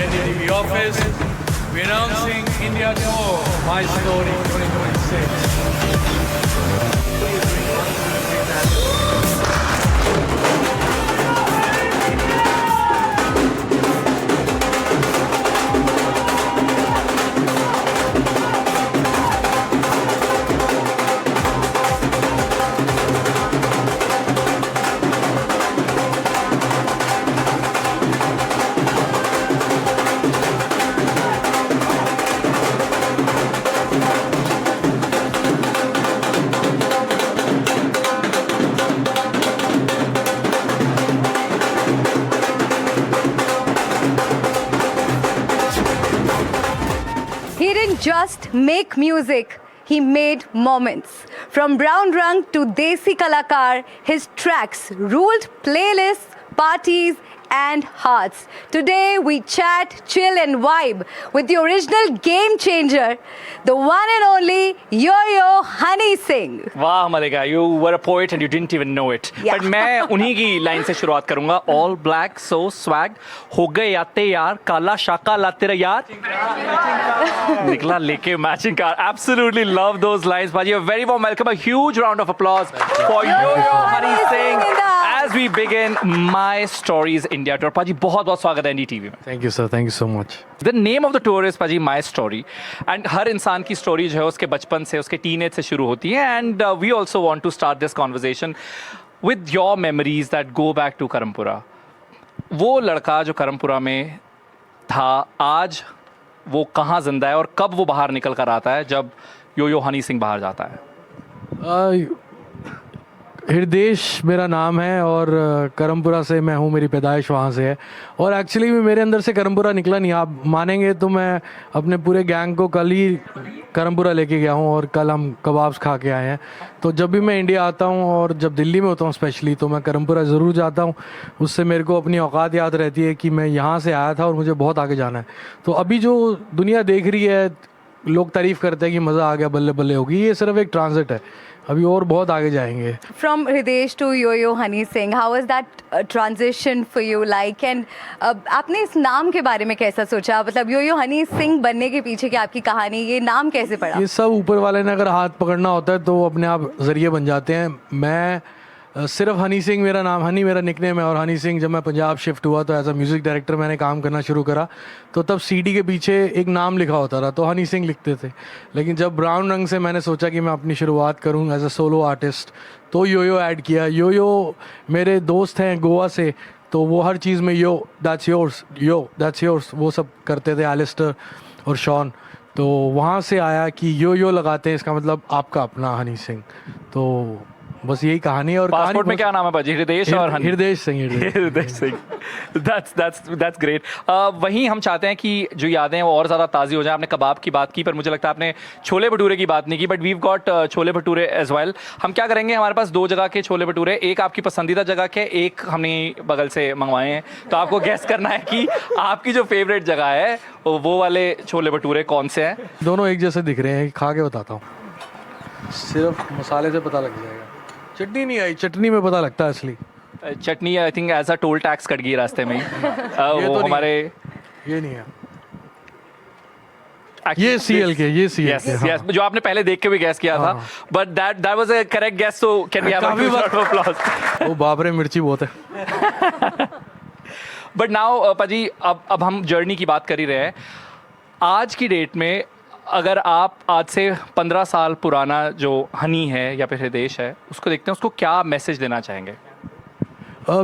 NDTV office. We're announcing India Tour, My Story 2026. He didn't just make music, he made moments. From Brown Rang to Desi Kalakar, his tracks ruled playlists, parties, and hearts. Today we chat, chill, and vibe with the original game changer, the one and only Yo-Yo Honey Singh. वाह मलिका, you were a poet and you didn't even know it. Yeah. But मैं उन्हीं की line से शुरुआत करूंगा. All black, so swag. हो गए आते यार, काला शाका लाते रे यार. निकला लेके matching car. Absolutely love those lines, Paji. A very warm welcome, a huge round of applause for Yo-Yo Honey Singh as we begin My Stories India Tour. Paji, बहुत बहुत स्वागत है NDTV में. Thank you, sir. Thank you so much. The name of the tour is Paji My Story. And हर इंसान की story जो है उसके बचपन से, उसके टीनेज से शुरू होती है. And we also want to start this conversation with your memories that go back to Karampura. वो लड़का जो करमपुरा में था, आज वो कहाँ जिंदा है और कब वो बाहर निकल कर आता है जब यो हनी सिंह बाहर जाता है? हृदेश मेरा नाम है और करमपुरा से मैं हूँ, मेरी पैदाइश वहाँ से है. और एक्चुअली मेरे अंदर से करमपुरा निकला नहीं, आप मानेंगे तो मैं अपने पूरे गैंग को कल ही करमपुरा लेके गया हूँ और कल हम कबाब्स खा के आए हैं. तो जब भी मैं इंडिया आता हूँ और जब दिल्ली में होता हूँ स्पेशली, तो मैं करमपुरा ज़रूर जाता हूँ. उससे मेरे को अपनी औकात याद रहती है कि मैं यहाँ से आया था और मुझे बहुत आगे जाना है. तो अभी जो दुनिया देख रही है, लोग तारीफ़ करते हैं कि मज़ा आ गया, बल्ले बल्ले होगी, ये सिर्फ एक ट्रांजिट है, अभी और बहुत आगे जाएंगे. From Hridesh to Yo-Yo Honey Singh, how was that transition for you like? And आपने इस नाम के बारे में कैसा सोचा? मतलब यो हनी सिंह बनने के पीछे की आपकी कहानी, ये नाम कैसे पड़ा? ये सब ऊपर वाले ने अगर हाथ पकड़ना होता है तो अपने आप ज़रिए बन जाते हैं. मैं सिर्फ हनी सिंह मेरा नाम, हनी मेरा निकनेम है. और हनी सिंह जब मैं पंजाब शिफ्ट हुआ तो एज अ म्यूज़िक डायरेक्टर मैंने काम करना शुरू करा, तो तब सीडी के पीछे एक नाम लिखा होता था, तो हनी सिंह लिखते थे. लेकिन जब ब्राउन रंग से मैंने सोचा कि मैं अपनी शुरुआत करूं एज अ सोलो आर्टिस्ट, तो यो ऐड किया. यो मेरे दोस्त हैं गोवा से, तो वो हर चीज़ में यो दैट्स योर्स वो सब करते थे, एलिस्टर और शॉन. तो वहाँ से आया कि यो लगाते हैं, इसका मतलब आपका अपना हनी सिंह. तो बस यही कहानी है. और पासपोर्ट में क्या नाम है भाजी? हृदेश और हनी? हृदेश सिंह. हृदेश सिंह. That's great. वहीं हम चाहते हैं कि जो यादें हैं वो और ज़्यादा ताज़ी हो जाए. आपने कबाब की बात की, पर मुझे लगता है आपने छोले भटूरे की बात नहीं की. But we've got chole bhature as well. हम क्या करेंगे, हमारे पास दो जगह के छोले भटूरे, एक आपकी पसंदीदा जगह के, एक हमने बगल से मंगवाए हैं. तो आपको गैस करना है कि आपकी जो फेवरेट जगह है वो वाले छोले भटूरे कौन से हैं. दोनों एक जैसे दिख रहे हैं, खा के बताता हूँ. सिर्फ मसाले से पता लग जाएगा. चटनी नहीं आई, चटनी में पता लगता है असली. चटनी I think as a toll tax कट गई रास्ते में ही. ये वो तो हमारे ये नहीं है. ये CL के, ये CL yes, के. हाँ. yes, जो आपने पहले देख के भी गैस किया था. But that was a correct guess. So can we have a coffee round of applause? वो बाप रे, मिर्ची बहुत है. बट नाउ पाजी, अब हम जर्नी की बात कर ही रहे हैं. आज की डेट में अगर आप आज से 15 साल पुराना जो हनी है या फिर हृदेश है उसको देखते हैं, उसको क्या मैसेज देना चाहेंगे?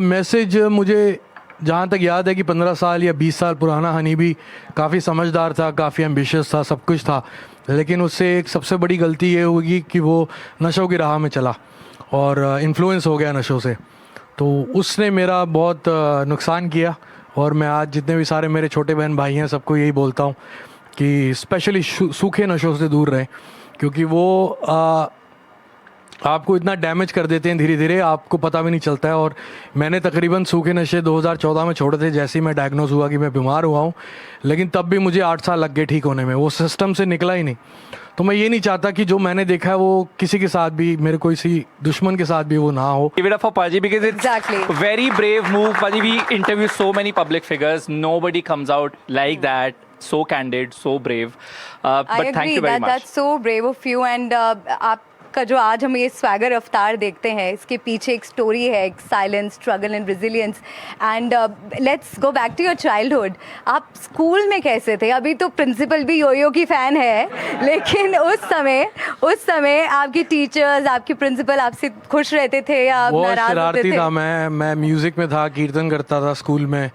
मैसेज मुझे जहाँ तक याद है कि 15 साल या 20 साल पुराना हनी भी काफ़ी समझदार था, काफ़ी एम्बिशियस था, सब कुछ था. लेकिन उससे एक सबसे बड़ी गलती ये होगी कि वो नशों की राह में चला और इन्फ्लुएंस हो गया नशों से. तो उसने मेरा बहुत नुकसान किया. और मैं आज जितने भी सारे मेरे छोटे बहन भाई हैं सबको यही बोलता हूँ कि स्पेशली सूखे नशों से दूर रहें, क्योंकि वो आपको इतना डैमेज कर देते हैं धीरे धीरे, आपको पता भी नहीं चलता है। और मैंने तकरीबन सूखे नशे 2014 में छोड़े थे, जैसे ही मैं डायग्नोज हुआ कि मैं बीमार हुआ हूँ, लेकिन तब भी मुझे 8 साल लग गए ठीक होने में, वो सिस्टम से निकला ही नहीं। तो मैं ये नहीं चाहता कि जो मैंने देखा है वो किसी के साथ भी, मेरे किसी दुश्मन के साथ भी वो ना हो। Give it up for Paji because it's Exactly. very brave move. Paji, we interview so many public figures. Nobody comes out like that. So candid, so brave. I But thank agree you very that much. that's so brave of you and आपका जो आज हम ये swagger अवतार देखते हैं, इसके पीछे एक स्टोरी है, एक silence, struggle and resilience. And let's go back to your childhood. आप स्कूल में कैसे थे? अभी तो प्रिंसिपल भी योयो की फ़ैन है, लेकिन उस समय आपकी टीचर्स, आपके प्रिंसिपल आपसे खुश रहते थे या आप बहुत नाराज़ होते शरारती थे? था मैं म्यूज़िक में था, कीर्तन करता था स्कूल में,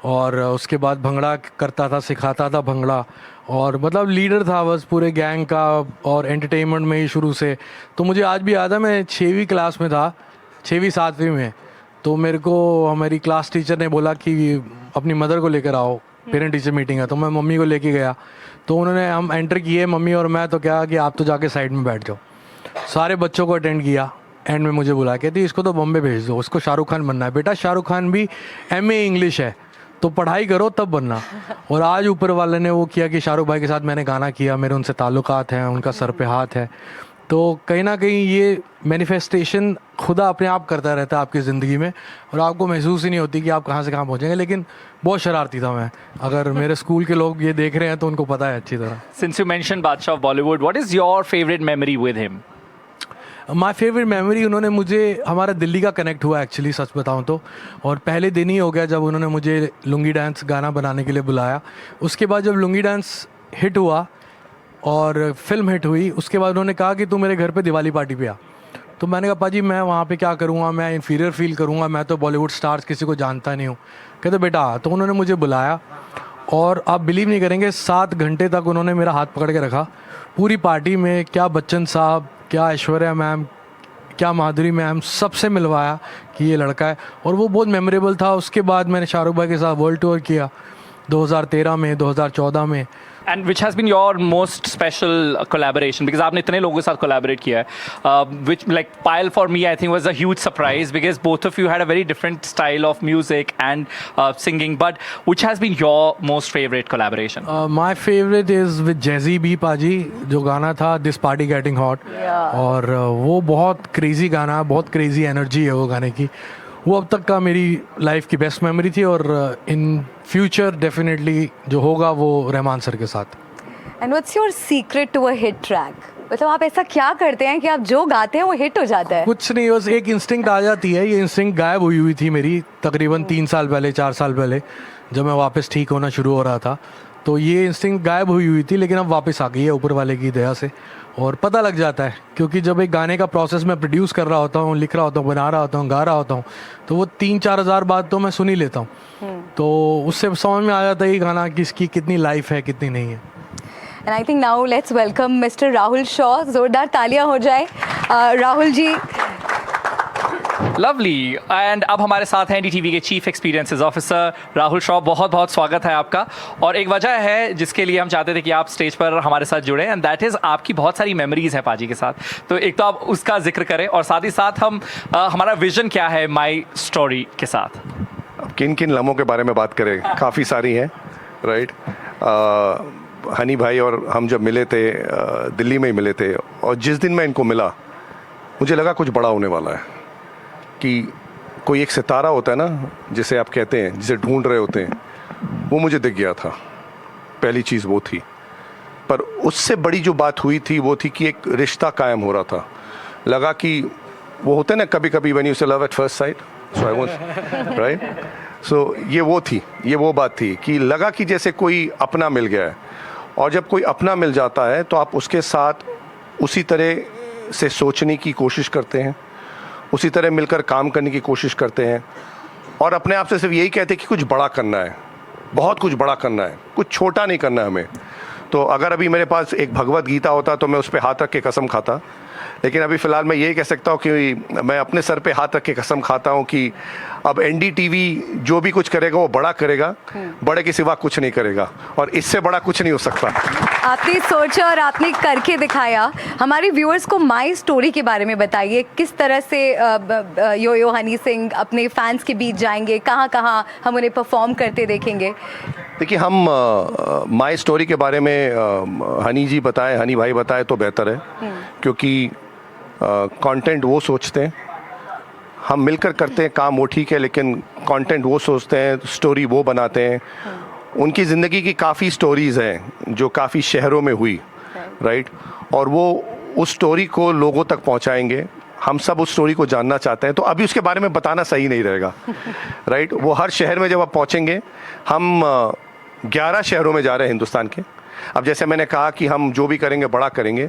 और उसके बाद भंगड़ा करता था, सिखाता था भंगड़ा, और मतलब लीडर था बस पूरे गैंग का, और एंटरटेनमेंट में ही शुरू से। तो मुझे आज भी याद है, मैं 6वीं क्लास में था, 6वीं 7वीं में, तो मेरे को हमारी क्लास टीचर ने बोला कि अपनी मदर को लेकर आओ, पेरेंट टीचर मीटिंग है। तो मैं मम्मी को लेके गया, तो उन्होंने, हम एंटर किए मम्मी और मैं, तो क्या कि आप तो जाके साइड में बैठ जाओ। सारे बच्चों को अटेंड किया, एंड में मुझे बुलाया, कहती इसको तो बॉम्बे भेज दो, उसको शाहरुख खान बनना है। बेटा शाहरुख खान भी MA इंग्लिश है, तो पढ़ाई करो तब बनना। और आज ऊपर वाले ने वो किया कि शाहरुख भाई के साथ मैंने गाना किया, मेरे उनसे ताल्लुकात हैं, उनका सर पे हाथ है। तो कहीं ना कहीं ये मैनिफेस्टेशन खुदा अपने आप करता रहता है आपकी ज़िंदगी में, और आपको महसूस ही नहीं होती कि आप कहाँ से कहाँ पहुँचेंगे। लेकिन बहुत शरारती था मैं, अगर मेरे स्कूल के लोग ये देख रहे हैं तो उनको पता है अच्छी तरह। Since you mentioned Badshah of Bollywood, what is your favorite memory with him? My favourite memory, उन्होंने मुझे, हमारा दिल्ली का कनेक्ट हुआ एक्चुअली, सच बताऊं तो, और पहले दिन ही हो गया जब उन्होंने मुझे लुंगी डांस गाना बनाने के लिए बुलाया। उसके बाद जब लुंगी डांस हिट हुआ और फिल्म हिट हुई, उसके बाद उन्होंने कहा कि तू मेरे घर पे दिवाली पार्टी पे आ। तो मैंने कहा पाजी मैं वहाँ पे क्या करूँगा, मैं इन्फीरियर फील करूँगा, मैं तो बॉलीवुड स्टार्स किसी को जानता नहीं हूँ। कहते बेटा आ। तो उन्होंने मुझे बुलाया, और आप बिलीव नहीं करेंगे 7 घंटे तक उन्होंने मेरा हाथ पकड़ के रखा पूरी पार्टी में। क्या बच्चन साहब, क्या ऐश्वर्या मैम, क्या माधुरी मैम, सबसे मिलवाया कि ये लड़का है, और वो बहुत मेमोरेबल था। उसके बाद मैंने शाहरुख भाई के साथ वर्ल्ड टूर किया 2013 में, 2014 में। And which has been your most special collaboration? Because आपने इतने लोगों के साथ collaborate किया है, which like Payal for me I think was a huge surprise because both of you had a very different style of music and singing. But which has been your most favorite collaboration? My favorite is with Jazzy B पाजी, जो गाना था This Party Getting Hot, और वो बहुत crazy गाना, बहुत crazy energy है वो गाने की। वो अब तक का मेरी लाइफ की बेस्ट मेमोरी थी, और इन फ्यूचर डेफिनेटली जो होगा वो रहमान सर के साथ। And what's your secret to a hit track? मतलब आप ऐसा क्या करते हैं कि आप जो गाते हैं वो हिट हो जाता है? कुछ नहीं, बस एक इंस्टिंक्ट आ जाती है। ये इंस्टिंक्ट गायब हुई थी मेरी तकरीबन 3 साल पहले, 4 साल पहले, जब मैं वापस ठीक होना शुरू हो रहा था। तो ये इंस्टिंक्ट गायब हुई थी, लेकिन अब वापस आ गई है ऊपर वाले की दया से। और पता लग जाता है, क्योंकि जब एक गाने का प्रोसेस मैं प्रोड्यूस कर रहा होता हूँ, लिख रहा होता हूँ, बना रहा होता हूँ, गा रहा होता हूँ, तो वो 3-4 हज़ार बार तो मैं सुन ही लेता हूँ। तो उससे समझ में आ जाता है कि गाना किसकी कितनी लाइफ है, कितनी नहीं है। And I think now let's welcome mister Rahul Shaw. जोरदार तालियां हो जाए राहुल जी। लवली। एंड अब हमारे साथ हैं NDTV के chief experiences officer Rahul Shaw. बहुत बहुत स्वागत है आपका। और एक वजह है जिसके लिए हम चाहते थे कि आप स्टेज पर हमारे साथ जुड़े, एंड दैट इज़ आपकी बहुत सारी मेमोरीज हैं पाजी के साथ। तो एक तो आप उसका जिक्र करें, और साथ ही साथ हम हमारा विजन क्या है माई स्टोरी के साथ। अब किन किन लम्हों के बारे में बात करें, काफ़ी सारी हैं, राइट। हनी भाई और हम जब मिले थे दिल्ली में ही मिले थे, और जिस दिन मैं इनको मिला मुझे लगा कुछ बड़ा होने वाला है, कि कोई एक सितारा होता है ना जिसे आप कहते हैं, जिसे ढूंढ रहे होते हैं, वो मुझे दिख गया था। पहली चीज़ वो थी। पर उससे बड़ी जो बात हुई थी वो थी कि एक रिश्ता कायम हो रहा था। लगा कि वो होते हैं ना कभी कभी when you say love at first sight, so I was right. So ये वो थी, ये वो बात थी कि लगा कि जैसे कोई अपना मिल गया है, और जब कोई अपना मिल जाता है तो आप उसके साथ उसी तरह से सोचने की कोशिश करते हैं, उसी तरह मिलकर काम करने की कोशिश करते हैं, और अपने आप से सिर्फ यही कहते हैं कि कुछ बड़ा करना है, बहुत कुछ बड़ा करना है, कुछ छोटा नहीं करना है हमें। तो अगर अभी मेरे पास एक भगवत गीता होता तो मैं उस पर हाथ रख के कसम खाता, लेकिन अभी फ़िलहाल मैं यही कह सकता हूँ कि मैं अपने सर पे हाथ रख के कसम खाता हूँ कि अब NDTV जो भी कुछ करेगा वो बड़ा करेगा, बड़े के सिवा कुछ नहीं करेगा, और इससे बड़ा कुछ नहीं हो सकता। आपने सोचा और आपने करके दिखाया। हमारे व्यूअर्स को माई स्टोरी के बारे में बताइए, किस तरह से यो यो हनी सिंह अपने फैंस के बीच जाएंगे, कहाँ कहाँ हम उन्हें परफॉर्म करते देखेंगे? देखिए, हम माई स्टोरी के बारे में हनी जी बताएं, हनी भाई बताएं तो बेहतर है, क्योंकि कंटेंट वो सोचते हैं, हम मिलकर करते हैं काम वो ठीक है, लेकिन कंटेंट वो सोचते हैं, स्टोरी वो बनाते हैं। उनकी ज़िंदगी की काफ़ी स्टोरीज़ हैं जो काफ़ी शहरों में हुई, राइट, और वो उस स्टोरी को लोगों तक पहुंचाएंगे। हम सब उस स्टोरी को जानना चाहते हैं, तो अभी उसके बारे में बताना सही नहीं रहेगा, राइट। वो हर शहर में जब आप पहुंचेंगे, हम 11 शहरों में जा रहे हैं हिंदुस्तान के। अब जैसे मैंने कहा कि हम जो भी करेंगे बड़ा करेंगे,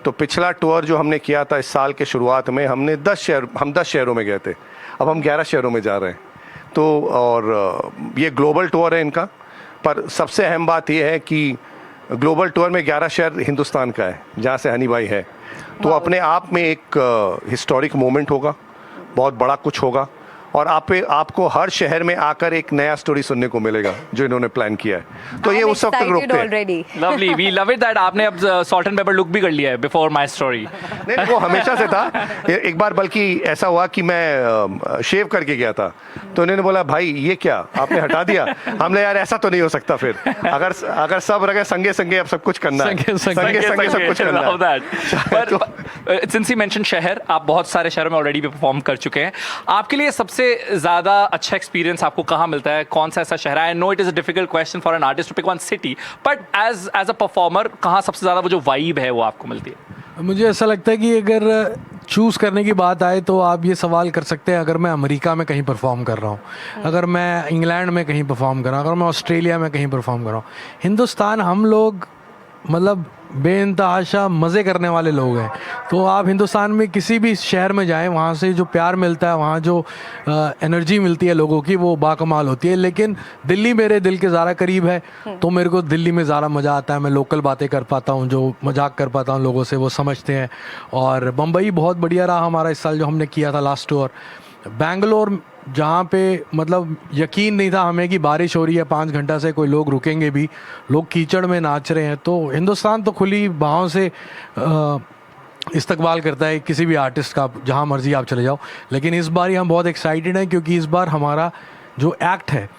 तो पिछला टूर जो हमने किया था इस साल के शुरुआत में, हम 10 शहरों में गए थे, अब हम 11 शहरों में जा रहे हैं। तो और ये ग्लोबल टूर है इनका, पर सबसे अहम बात ये है कि ग्लोबल टूर में 11 शहर हिंदुस्तान का है जहाँ से हनी भाई है, तो अपने आप में एक हिस्टोरिक मोमेंट होगा, बहुत बड़ा कुछ होगा, और आपको हर शहर में आकर एक नया स्टोरी सुनने को मिलेगा जो इन्होंने प्लान किया है। तो ये उस वक्त तक रोकते हैं। Lovely, we love it that आपने अब सॉल्ट एंड पेपर लुक भी कर लिया है बिफोर माय स्टोरी। नहीं, वो हमेशा से था। एक बार बल्कि ऐसा हुआ कि मैं शेव करके गया था, तो उन्होंने बोला, भाई ये क्या आपने हटा दिया? हमने, यार ऐसा तो नहीं हो सकता, फिर अगर सब रगे संगे संगे अब सब कुछ करना है, संगे संगे सब कुछ करना है। सिंस यू मेंशन शहर, आप बहुत सारे शहरों में ऑलरेडी भी परफॉर्म कर चुके हैं। आपके लिए सबसे ज्यादा अच्छा एक्सपीरियंस आपको कहाँ मिलता है? कौन सा ऐसा शहर है? I know it is a difficult question for an artist to pick one city, but as a performer कहाँ सबसे ज्यादा वो जो वाइब है वो आपको मिलती है? मुझे ऐसा लगता है कि अगर चूज़ करने की बात आए तो आप ये सवाल कर सकते हैं, अगर मैं अमेरिका में कहीं परफॉर्म कर रहा हूँ, अगर मैं इंग्लैंड में कहीं परफॉर्म कर रहा हूँ, अगर मैं ऑस्ट्रेलिया में कहीं परफॉर्म कर रहा हूँ, हिंदुस्तान, हम लोग मतलब बेइंतहाशा मज़े करने वाले लोग हैं। तो आप हिंदुस्तान में किसी भी शहर में जाएं, वहाँ से जो प्यार मिलता है, वहाँ जो एनर्जी मिलती है लोगों की, वो बाकमाल होती है। लेकिन दिल्ली मेरे दिल के ज़्यादा करीब है, तो मेरे को दिल्ली में ज़्यादा मज़ा आता है। मैं लोकल बातें कर पाता हूँ, जो मजाक कर पाता हूँ लोगों से, वो समझते हैं। और बम्बई बहुत बढ़िया रहा हमारा इस साल जो हमने किया था लास्ट टूर। बेंगलोर, जहाँ पे मतलब यकीन नहीं था हमें कि बारिश हो रही है 5 घंटा से, कोई लोग रुकेंगे भी, लोग कीचड़ में नाच रहे हैं। तो हिंदुस्तान तो खुली बाहों से इस्तकबाल करता है किसी भी आर्टिस्ट का, जहाँ मर्जी आप चले जाओ। लेकिन इस बार ही हम बहुत एक्साइटेड हैं, क्योंकि इस बार हमारा जो एक्ट है,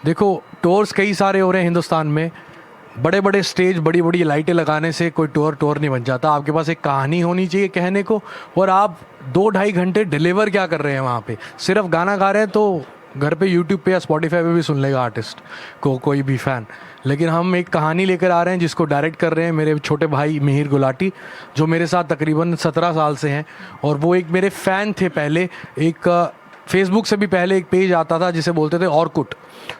देखो टूर्स कई सारे हो रहे हैं हिंदुस्तान में, बड़े बड़े स्टेज, बड़ी बड़ी लाइटें लगाने से कोई टूर नहीं बन जाता। आपके पास एक कहानी होनी चाहिए कहने को, और आप 2-2.5 घंटे डिलीवर क्या कर रहे हैं वहाँ पे? सिर्फ गाना गा रहे हैं तो घर पे यूट्यूब पे या स्पॉटिफाई पे भी सुन लेगा आर्टिस्ट को कोई भी फ़ैन, लेकिन हम एक कहानी लेकर आ रहे हैं जिसको डायरेक्ट कर रहे हैं मेरे छोटे भाई मिहिर गुलाटी, जो मेरे साथ तकरीबन 17 साल से हैं। और वो एक मेरे फ़ैन थे पहले, एक फेसबुक से भी पहले एक पेज आता था जिसे बोलते थे ऑर्कुट।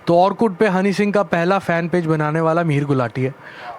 तो ऑर्कुट पे हनी सिंह का पहला फ़ैन पेज बनाने वाला मिहिर गुलाटी है,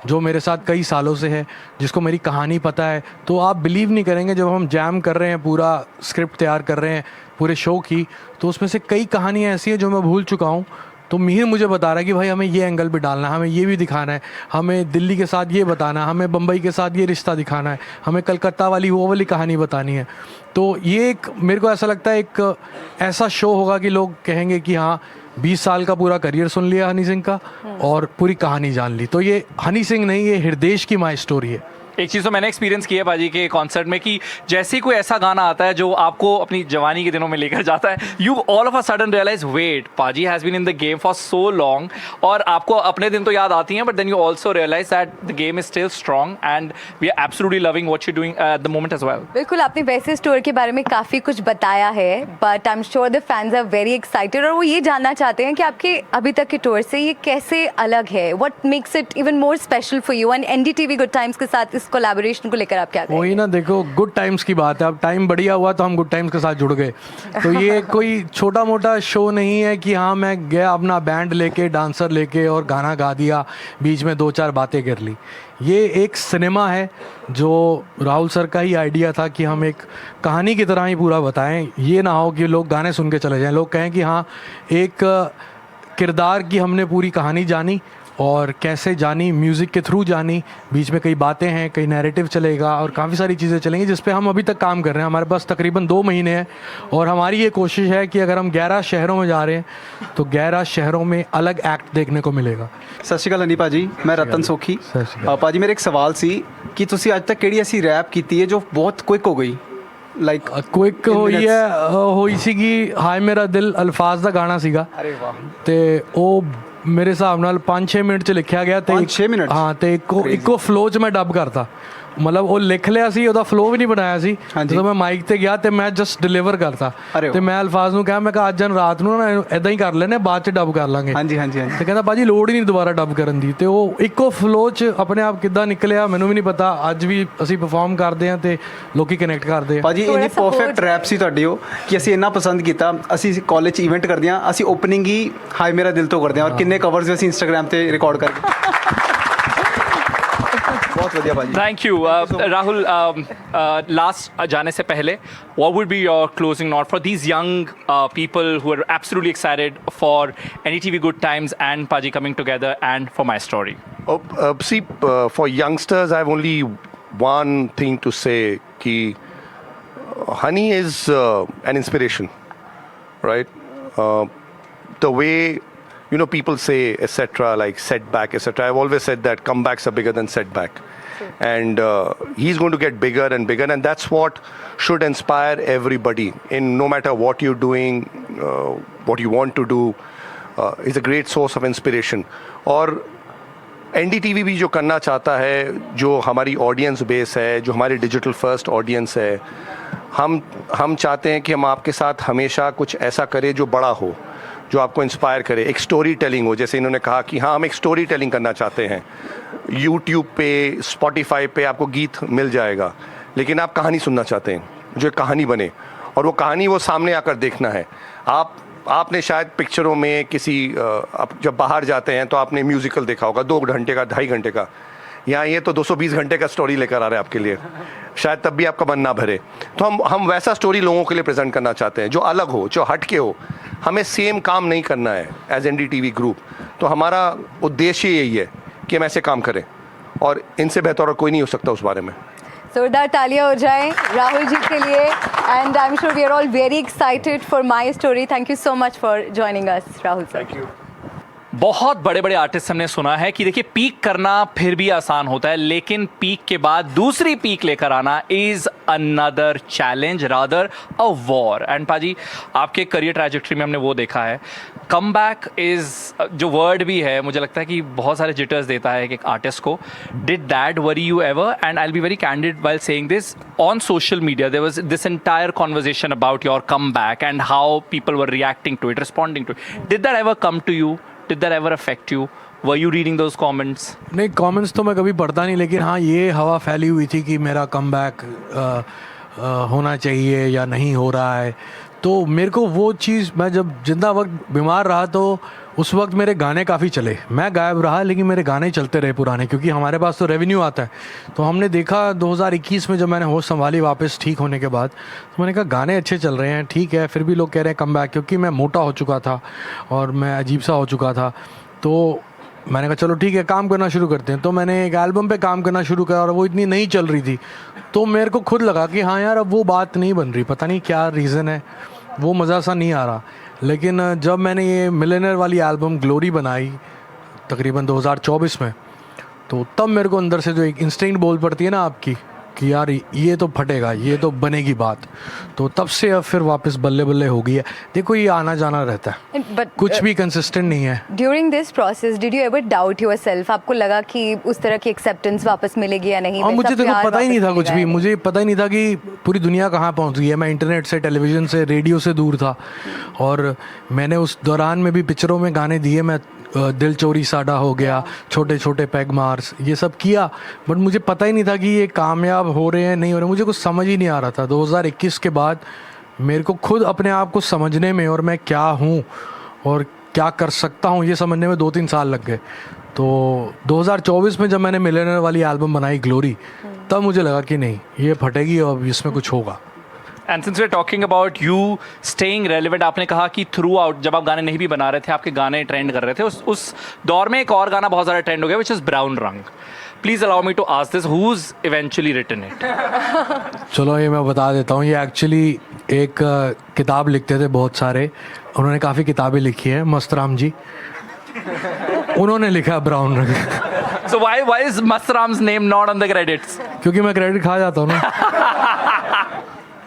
जो मेरे साथ कई सालों से है, जिसको मेरी कहानी पता है। तो आप बिलीव नहीं करेंगे, जब हम जैम कर रहे हैं, पूरा स्क्रिप्ट तैयार कर रहे हैं पूरे शो की, तो उसमें से कई कहानियाँ ऐसी हैं जो मैं भूल चुका हूँ। तो मिहिर मुझे बता रहा है कि भाई हमें ये एंगल भी डालना है, हमें ये भी दिखाना है, हमें दिल्ली के साथ ये बताना है, हमें बम्बई के साथ ये रिश्ता दिखाना है, हमें कलकत्ता वाली वो वाली कहानी बतानी है। तो ये एक, मेरे को ऐसा लगता है एक ऐसा शो होगा कि लोग कहेंगे कि हाँ 20 साल का पूरा करियर सुन लिया हनी सिंह का और पूरी कहानी जान ली। तो ये हनी सिंह नहीं, ये हृदेश की माई स्टोरी है। एक चीज़ तो मैंने एक्सपीरियंस किया है पाजी के कॉन्सर्ट में कि जैसे ही कोई ऐसा गाना आता है जो आपको अपनी जवानी के दिनों में लेकर जाता है, you all of a sudden realise wait, Paaji has been in the game for so long, और आपको अपने दिन तो याद आती हैं, but then you also realise that the game is still strong and we are absolutely loving what you doing at the moment as well. बिल्कुल, आपने वैसे इस टूर के बारे में काफ़ी कुछ बताया है, but I am sure the fans are very excited, और वो ये जानना चाहते हैं कि आपके अभी तक के टूर से ये कैसे अलग है, what makes it even more special for you, and NDTV good times के साथ इस कोलैबोरेशन को लेकर आप क्या कहेंगे? वही ना, देखो गुड टाइम्स की बात है, अब टाइम बढ़िया हुआ तो हम गुड टाइम्स के साथ जुड़ गए। तो ये कोई छोटा मोटा शो नहीं है कि हाँ मैं गया अपना बैंड लेके, डांसर लेके और गाना गा दिया, बीच में 2-4 बातें कर ली। ये एक सिनेमा है जो राहुल सर का ही आइडिया था कि हम एक कहानी की तरह ही पूरा बताएं। ये ना हो कि लोग गाने सुन के चले जाएं, लोग कहें कि हाँ एक किरदार की हमने पूरी कहानी जानी और कैसे जानी, म्यूज़िक के थ्रू जानी। बीच में कई बातें हैं, कई नैरेटिव चलेगा और काफ़ी सारी चीज़ें चलेंगी जिस पे हम अभी तक काम कर रहे हैं। हमारे पास तकरीबन 2 महीने हैं और हमारी ये कोशिश है कि अगर हम 11 शहरों में जा रहे हैं तो 11 शहरों में अलग एक्ट देखने को मिलेगा। ਸਤਿ ਸ਼੍ਰੀ ਅਕਾਲ ਹਨੀ ਭਾਜੀ, ਮੈਂ ਰਤਨ ਸੋਖੀ। ਭਾਜੀ ਮੇਰਾ ਇੱਕ ਸਵਾਲ ਸੀ ਕਿ ਤੁਸੀਂ ਅੱਜ ਤੱਕ ਕਿਹੜੀ ਐਸੀ ਰੈਪ ਕੀਤੀ ਹੈ ਜੋ ਬਹੁਤ ਕੁਇਕ ਹੋ ਗਈ, ਲਾਈਕ ਕੁਇਕ ਹੋਈ ਹੈ, ਹੋਈ ਸੀਗੀ ਹਾਏ ਮੇਰਾ ਦਿਲ ਅਲਫਾਜ਼ ਦਾ ਗਾਣਾ ਸੀਗਾ। ਅਰੇ ਵਾਹ। ਤੇ ਉਹ ਮੇਰੇ ਹਿਸਾਬ ਨਾਲ 5-6 ਮਿੰਟ ਚ ਲਿਖਿਆ ਗਿਆ ਤੇ 5-6 ਮਿੰਟ? ਹਾਂ, ਤੇ ਇੱਕੋ ਫਲੋ ਚ ਮੈਂ ਡੱਬ ਕਰਤਾ। ਮਤਲਬ ਉਹ ਲਿਖ ਲਿਆ ਸੀ, ਉਹਦਾ ਫਲੋ ਵੀ ਨਹੀਂ ਬਣਾਇਆ ਸੀ। ਜਦੋਂ ਮੈਂ ਮਾਈਕ ਤੇ ਗਿਆ ਤੇ ਮੈਂ ਜਸਟ ਡਿਲੀਵਰ ਕਰਤਾ ਤੇ ਮੈਂ ਅਲਫਾਜ਼ ਨੂੰ ਕਿਹਾ, ਮੈਂ ਕਿਹਾ ਅੱਜ ਰਾਤ ਨੂੰ ਨਾ ਇਦਾਂ ਹੀ ਕਰ ਲੈਨੇ, ਬਾਅਦ ਚ ਡੱਬ ਕਰ ਲਾਂਗੇ। ਹਾਂਜੀ ਹਾਂਜੀ ਹਾਂਜੀ। ਤੇ ਕਹਿੰਦਾ ਭਾਜੀ ਲੋੜ ਹੀ ਨਹੀਂ ਦੁਬਾਰਾ ਡੱਬ ਕਰਨ ਦੀ। ਤੇ ਉਹ ਇੱਕੋ ਫਲੋ ਚ ਆਪਣੇ ਆਪ ਕਿੱਦਾਂ ਨਿਕਲਿਆ ਮੈਨੂੰ ਵੀ ਨਹੀਂ ਪਤਾ। ਅੱਜ ਵੀ ਅਸੀਂ ਪਰਫਾਰਮ ਕਰਦੇ ਹਾਂ ਤੇ ਲੋਕੀ ਕਨੈਕਟ ਕਰਦੇ ਆ। ਭਾਜੀ ਇੰਨੀ ਪਰਫੈਕਟ ਰੈਪ ਸੀ ਤੁਹਾਡੀ ਉਹ ਕਿ ਅਸੀਂ ਇੰਨਾ ਪਸੰਦ ਕੀਤਾ। ਅਸੀਂ ਕਾਲਜ 'ਚ ਇਵੈਂਟ ਕਰਦੇ ਹਾਂ, ਅਸੀਂ ਓਪਨਿੰਗ ਹੀ ਹਾਏ ਮੇਰਾ ਦਿਲ ਤੋਂ ਕਰਦੇ ਹਾਂ ਔਰ ਕਿੰਨੇ ਕਵਰਸ ਵੀ ਅਸੀਂ ਇੰਸਟਾਗ੍ਰਾਮ ਤੇ ਰਿਕਾਰਡ ਕਰਕੇ। बहुत बढ़िया भाजी। Thank you. Rahul, last जाने से पहले, what would be your closing note for these young people who are absolutely excited for NDTV Good Times and Paji coming together and for My Story? See, for youngsters, I have only one thing to say: कि Honey is an inspiration, right? The way people say etc. like setback etc. I've always said that comebacks are bigger than setback, and he's going to get bigger and bigger, and that's what should inspire everybody. In no matter what you're doing, what you want to do, is a great source of inspiration. और NDTV भी जो करना चाहता है, जो हमारी audience base है, जो हमारी डिजिटल फर्स्ट ऑडियंस है, हम चाहते हैं कि हम आपके साथ हमेशा कुछ ऐसा करें जो बड़ा हो, जो आपको इंस्पायर करे, एक स्टोरी टेलिंग हो। जैसे इन्होंने कहा कि हाँ, हम एक स्टोरी टेलिंग करना चाहते हैं। यूट्यूब पे, स्पॉटिफाई पे आपको गीत मिल जाएगा, लेकिन आप कहानी सुनना चाहते हैं, जो एक कहानी बने, और वो कहानी वो सामने आकर देखना है। आपने शायद पिक्चरों में किसी आप जब बाहर जाते हैं तो आपने म्यूज़िकल देखा होगा 2 घंटे का, 2.5 घंटे का। यहाँ ये तो 220 घंटे का स्टोरी लेकर आ रहे हैं आपके लिए, शायद तब भी आपका मन ना भरे। तो हम वैसा स्टोरी लोगों के लिए प्रेजेंट करना चाहते हैं जो अलग हो, जो हट के हो। हमें सेम काम नहीं करना है एज NDTV ग्रुप। तो हमारा उद्देश्य यही है कि हम ऐसे काम करें, और इनसे बेहतर और कोई नहीं हो सकता उस बारे में। जोरदार तालियां हो जाएं राहुल जी के लिए, and I am sure we are all very excited for my story. Thank you so much for joining us Rahul sir. Thank you. बहुत बड़े बड़े आर्टिस्ट हमने सुना है कि देखिए पीक करना फिर भी आसान होता है, लेकिन पीक के बाद दूसरी पीक लेकर आना is another challenge, rather a war. And पाजी, आपके करियर ट्रैजेक्टरी में हमने वो देखा है, कम बैक इज जो वर्ड भी है, मुझे लगता है कि बहुत सारे जिटर्स देता है एक आर्टिस्ट को। Did that worry you ever? And I will be very candid while saying this, on social media there was this entire conversation about your comeback and how people were reacting to it, responding to it. Did that ever come to you? Did that ever affect you? Were you reading those comments? नहीं, comments तो मैं कभी पढ़ता नहीं, लेकिन हाँ ये हवा फैली हुई थी कि मेरा कमबैक होना चाहिए या नहीं हो रहा है। तो मेरे को वो चीज़, मैं जब जिंदा वक्त बीमार रहा तो उस वक्त मेरे गाने काफ़ी चले। मैं गायब रहा लेकिन मेरे गाने चलते रहे पुराने, क्योंकि हमारे पास तो रेवेन्यू आता है। तो हमने देखा 2021 में जब मैंने होश संभाली वापस ठीक होने के बाद, तो मैंने कहा गाने अच्छे चल रहे हैं, ठीक है। फिर भी लोग कह रहे हैं कम बैक, क्योंकि मैं मोटा हो चुका था और मैं अजीब सा हो चुका था। तो मैंने कहा चलो ठीक है, काम करना शुरू करते हैं। तो मैंने एक एल्बम पे काम करना शुरू करा और वो इतनी नहीं चल रही थी, तो मेरे को खुद लगा कि हाँ यार अब वो बात नहीं बन रही, पता नहीं क्या रीज़न है, वो मज़ा सा नहीं आ रहा। लेकिन जब मैंने ये मिलियनेयर वाली एल्बम ग्लोरी बनाई तकरीबन 2024 में, तो तब मेरे को अंदर से जो एक इंस्टिंक्ट बोल पड़ती है ना आपकी कि यार ये तो फटेगा, ये तो बनेगी बात, तो तब से अब फिर वापस बल्ले बल्ले हो गई है। देखो ये आना जाना रहता है, कुछ भी कंसिस्टेंट नहीं है। During this process did you ever doubt yourself? आपको लगा कि उस तरह की एक्सेप्टेंस वापस मिलेगी या नहीं? और मुझे देखो पता ही नहीं था कुछ भी, मुझे पता ही नहीं था कि पूरी दुनिया कहाँ पहुँच गई है। मैं इंटरनेट से, टेलीविज़न से, रेडियो से दूर था, और मैंने उस दौरान में भी पिक्चरों में गाने दिए। मैं दिल चोरी साडा हो गया, छोटे छोटे पैग मार्स, ये सब किया, बट मुझे पता ही नहीं था कि ये कामयाब हो रहे हैं नहीं हो रहे। मुझे कुछ समझ ही नहीं आ रहा था। 2021 के बाद मेरे को खुद अपने आप को समझने में, और मैं क्या हूँ और क्या कर सकता हूँ, ये समझने में 2-3 साल लग गए। तो 2024 में जब मैंने मिलियनेयर वाली एल्बम बनाई ग्लोरी, तब मुझे लगा कि नहीं ये फटेगी और इसमें कुछ होगा। And since we are talking about you staying relevant, आपने कहा कि थ्रू आउट जब आप गाने नहीं भी बना रहे थे आपके गाने ट्रेंड कर रहे थे, उस दौर में एक और गाना बहुत ज़्यादा ट्रेंड हो गया विच इज़ ब्राउन रंग. Please allow me to ask this, who's eventually written it? चलो ये मैं बता देता हूँ. ये एक्चुअली एक किताब लिखते थे बहुत सारे, उन्होंने काफ़ी किताबें लिखी हैं, मस्तराम जी, उन्होंने लिखा ब्राउन रंग. So why is Mastram's name not on the credits? क्योंकि मैं क्रेडिट खा जाता हूँ ना.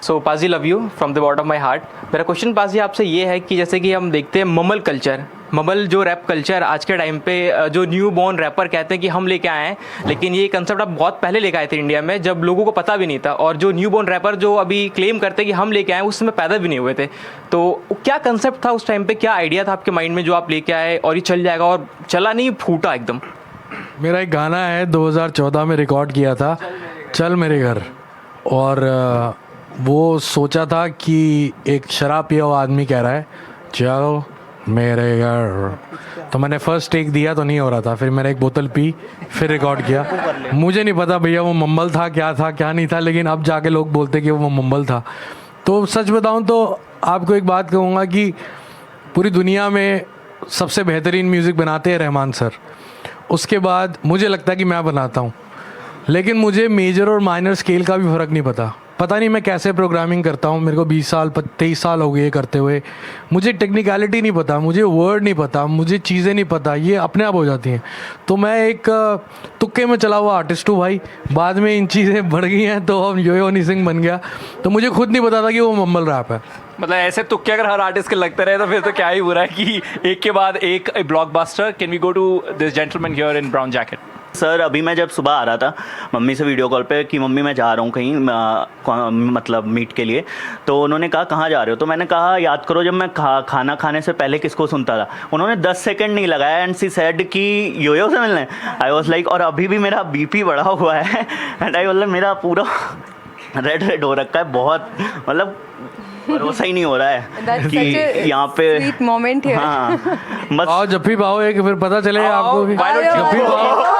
सो पाजी love you from the bottom of my heart. मेरा क्वेश्चन पाजी आपसे ये है कि जैसे कि हम देखते हैं ममल कल्चर, ममल जो रैप कल्चर आज के टाइम पे जो न्यू बॉर्न रैपर कहते हैं कि हम लेके आए हैं, लेकिन ये कंसेप्ट आप बहुत पहले लेके आए थे इंडिया में जब लोगों को पता भी नहीं था. और जो न्यू बॉर्न रैपर जो अभी क्लेम करते हैं कि हम लेके आए उस समय पैदा भी नहीं हुए थे. तो क्या कंसेप्ट था उस टाइम पे, क्या आइडिया था आपके माइंड में जो आप लेके आए और ये चल जाएगा, और चला नहीं, फूटा एकदम? मेरा एक गाना है 2014 में रिकॉर्ड किया था, चल मेरे घर. और वो सोचा था कि एक शराब पिया हुआ आदमी कह रहा है चल मेरे घर. तो मैंने फर्स्ट टेक दिया तो नहीं हो रहा था, फिर मैंने एक बोतल पी, फिर रिकॉर्ड किया. मुझे नहीं पता भैया वो मम्बल था क्या नहीं था, लेकिन अब जाके लोग बोलते कि वो मम्बल था. तो सच बताऊं तो आपको एक बात कहूँगा कि पूरी दुनिया में सबसे बेहतरीन म्यूज़िक बनाते हैं रहमान सर. उसके बाद मुझे लगता है कि मैं बनाता हूँ, लेकिन मुझे मेजर और माइनर स्केल का भी फ़र्क नहीं पता नहीं मैं कैसे प्रोग्रामिंग करता हूँ. मेरे को 23 साल हो गए ये करते हुए. मुझे टेक्निकलिटी नहीं पता, मुझे वर्ड नहीं पता, मुझे चीज़ें नहीं पता, ये अपने आप हो जाती हैं. तो मैं एक तुक्के में चला हुआ आर्टिस्ट हूँ भाई. बाद में इन चीज़ें बढ़ गई हैं तो हम यो हनी सिंह बन गया. तो मुझे खुद नहीं पता था कि वो मम्बल रैप है. मतलब ऐसे तुक्के अगर हर आर्टिस्ट के लगते रहे तो फिर तो क्या ही बुरा है कि एक के बाद एक blockbuster. Can we go to this gentleman here in brown jacket? Sir अभी मैं जब सुबह आ रहा था मम्मी से वीडियो कॉल पे कि मम्मी मैं जा रहा हूँ कहीं मतलब मीट के लिए, तो उन्होंने कहा कहाँ जा रहे हो? तो मैंने कहा याद करो जब मैं खाना खाने से पहले किसको सुनता था. उन्होंने 10 सेकंड नहीं लगाया एंड सी सेड कि योयो से मिलने. आई वाज लाइक, और अभी भी मेरा बीपी बढ़ा हुआ है एंड आई मतलब मेरा पूरा रेड हो रखा है बहुत, मतलब भरोसा ही नहीं हो रहा है कि यहाँ पे स्वीट मोमेंट है. हाँ बस आओ जफ्फी पाओ एक, फिर पता चले आपको भी. why don't you- जफ्फी पाओ.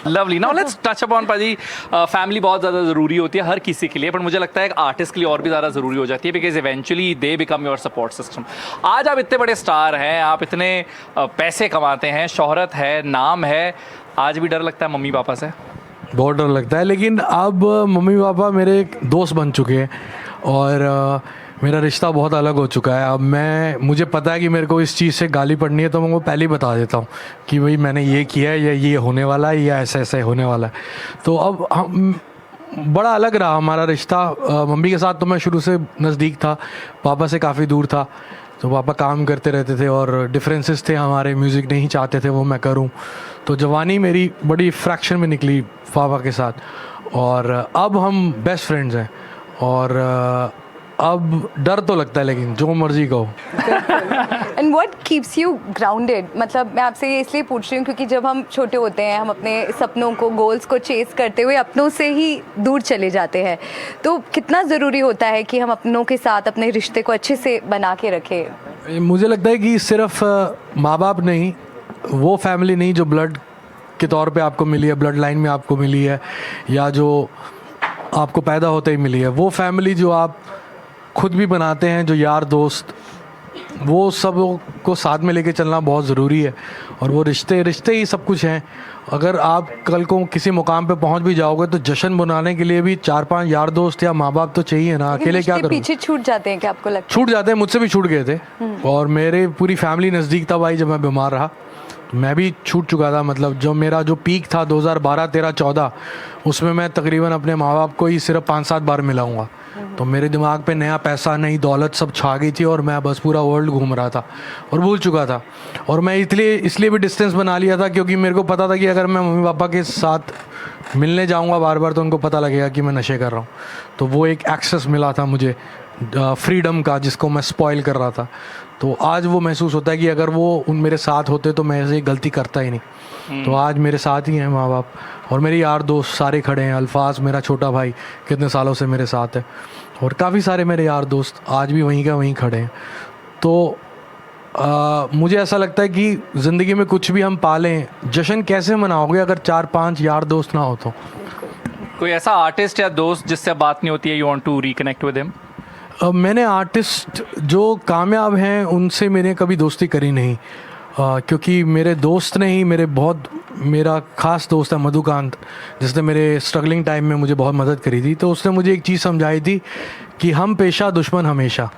Lovely. Now let's touch upon पाजी, फैमिली बहुत ज़्यादा ज़रूरी होती है हर किसी के लिए, पर मुझे लगता है एक आर्टिस्ट के लिए और भी ज़्यादा ज़रूरी हो जाती है, because eventually they become your support system. आज आप इतने बड़े स्टार हैं, आप इतने पैसे कमाते हैं, शोहरत है, नाम है, आज भी डर लगता है मम्मी पापा से? बहुत डर लगता है, लेकिन अब मम्मी पापा मेरे एक दोस्त बन चुके हैं और मेरा रिश्ता बहुत अलग हो चुका है. अब मुझे पता है कि मेरे को इस चीज़ से गाली पड़नी है तो मैं वो पहले ही बता देता हूँ कि भाई मैंने ये किया है या ये होने वाला है या ऐसे होने वाला है. तो अब हम बड़ा अलग रहा हमारा रिश्ता. मम्मी के साथ तो मैं शुरू से नज़दीक था, पापा से काफ़ी दूर था. तो पापा काम करते रहते थे और डिफरेंसेस थे हमारे, म्यूज़िक नहीं चाहते थे वो मैं करूं. तो जवानी मेरी बड़ी फ्रैक्शन में निकली पापा के साथ, और अब हम बेस्ट फ्रेंड्स हैं. और अब डर तो लगता है, लेकिन जो मर्जी कहो. And what keeps you grounded? मतलब मैं आपसे ये इसलिए पूछ रही हूँ क्योंकि जब हम छोटे होते हैं हम अपने सपनों को, गोल्स को चेस करते हुए अपनों से ही दूर चले जाते हैं. तो कितना ज़रूरी होता है कि हम अपनों के साथ अपने रिश्ते को अच्छे से बना के रखें? मुझे लगता है कि सिर्फ माँ बाप नहीं, वो फैमिली नहीं जो ब्लड के तौर पे आपको मिली है, ब्लड लाइन में आपको मिली है, या जो आपको पैदा होते ही मिली है, वो फैमिली जो आप खुद भी बनाते हैं, जो यार दोस्त, वो सब को साथ में लेके चलना बहुत ज़रूरी है. और वो रिश्ते ही सब कुछ हैं. अगर आप कल को किसी मुकाम पे पहुंच भी जाओगे तो जश्न मनाने के लिए भी 4-5 यार दोस्त या माँ बाप तो चाहिए ना. अकेले क्या करोगे? पीछे छूट जाते हैं क्या आपको लगता है? छूट जाते हैं, मुझसे भी छूट गए थे. और मेरे पूरी फैमिली नज़दीक था भाई. जब मैं बीमार रहा मैं भी छूट चुका था. मतलब जो मेरा जो पीक था 2012, 13, 14, उसमें मैं तकरीबन अपने माँ बाप को ही सिर्फ 5-7 बार मिलाऊंगा. तो मेरे दिमाग पे नया पैसा, नई दौलत सब छा गई थी और मैं बस पूरा वर्ल्ड घूम रहा था और भूल चुका था. और मैं इसलिए भी डिस्टेंस बना लिया था क्योंकि मेरे को पता था कि अगर मैं मम्मी पापा के साथ मिलने जाऊंगा बार बार तो उनको पता लगेगा कि मैं नशे कर रहा हूँ. तो वो एक एक्सेस मिला था मुझे फ्रीडम का, जिसको मैं स्पॉइल कर रहा था. तो आज वो महसूस होता है कि अगर वो उन मेरे साथ होते तो मैं ऐसे गलती करता ही नहीं. तो आज मेरे साथ ही हैं माँ बाप, और मेरे यार दोस्त सारे खड़े हैं. अल्फाज मेरा छोटा भाई कितने सालों से मेरे साथ है, और काफ़ी सारे मेरे यार दोस्त आज भी वहीं के वहीं खड़े हैं. तो मुझे ऐसा लगता है कि ज़िंदगी में कुछ भी हम पालें, जश्न कैसे मनाओगे अगर 4-5 यार दोस्त ना हो तो? कोई ऐसा आर्टिस्ट या दोस्त जिससे बात नहीं होती है, you want to reconnect with him? मैंने आर्टिस्ट जो कामयाब हैं उनसे मैंने कभी दोस्ती करी नहीं, क्योंकि मेरे दोस्त ने ही मेरा ख़ास दोस्त है मधुकांत, जिसने मेरे स्ट्रगलिंग टाइम में मुझे बहुत मदद करी थी। तो उसने मुझे एक चीज़ समझाई थी कि हम पेशा दुश्मन हमेशा।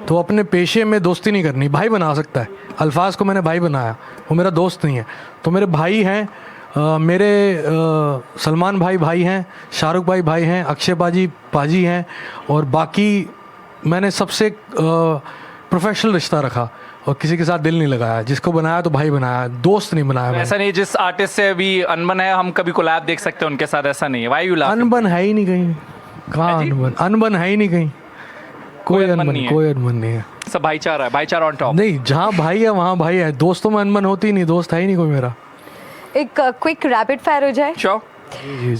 तो अपने पेशे में दोस्ती नहीं करनी, भाई बना सकता है। अल्फाज को मैंने भाई बनाया, वो मेरा दोस्त नहीं है। तो मेरे भाई हैं, मेरे सलमान भाई हैं, शाहरुख भाई हैं, अक्षय पाजी हैं, और बाकी मैंने सबसे प्रोफेशनल रिश्ता रखा और किसी के साथ दिल नहीं लगाया। जिसको बनाया तो भाई बनाया, दोस्त नहीं बनाया। ऐसा नहीं जिस आर्टिस्ट से अभी अनबन है हम कभी कोलैब देख सकते हैं उनके साथ, ऐसा नहीं है? Why you laugh? अनबन है ही नहीं कहीं, कहाँ अनबन है ही नहीं कहीं, कोई अनबन नहीं है। सब भाईचारा है, भाईचारा ऑन टॉप। नहीं, जहाँ भाई है वहाँ भाई है, दोस्तों में अनबन होती नहीं, दोस्त है ही नहीं कोई मेरा। एक क्विक रैपिड फायर हो जाए। श्योर।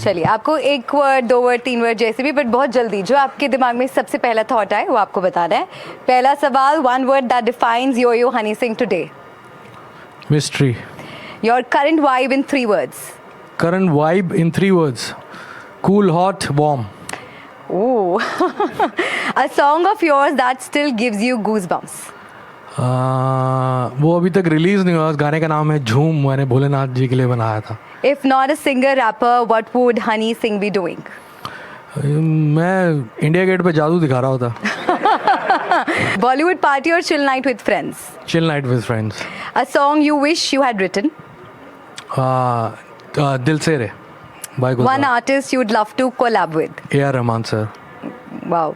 चलिए, आपको 1 वर्ड, 2 वर्ड, 3 वर्ड जैसे भी, बट बहुत जल्दी जो आपके दिमाग में सबसे पहला थॉट आए वो आपको बताना है। पहला सवाल, 1 word that defines yo Honey Singh today. Mystery. Your current vibe in 3 words. Current vibe in 3 words. Cool, hot, warm. Ooh. A song of yours that still gives you goosebumps. वो अभी तक रिलीज नहीं हुआ। उस गाने का नाम है झूम, मैंने भोलेनाथ जी के लिए बनाया था। If not a singer rapper, what would Honey Singh be doing? मैं इंडिया गेट पे जादू दिखा रहा होता। Bollywood party or chill night with friends? Chill night with friends. A song you wish you had written? दिल से रे by Gulzar. One artist you'd love to collab with? A.R. Rahman sir. Wow.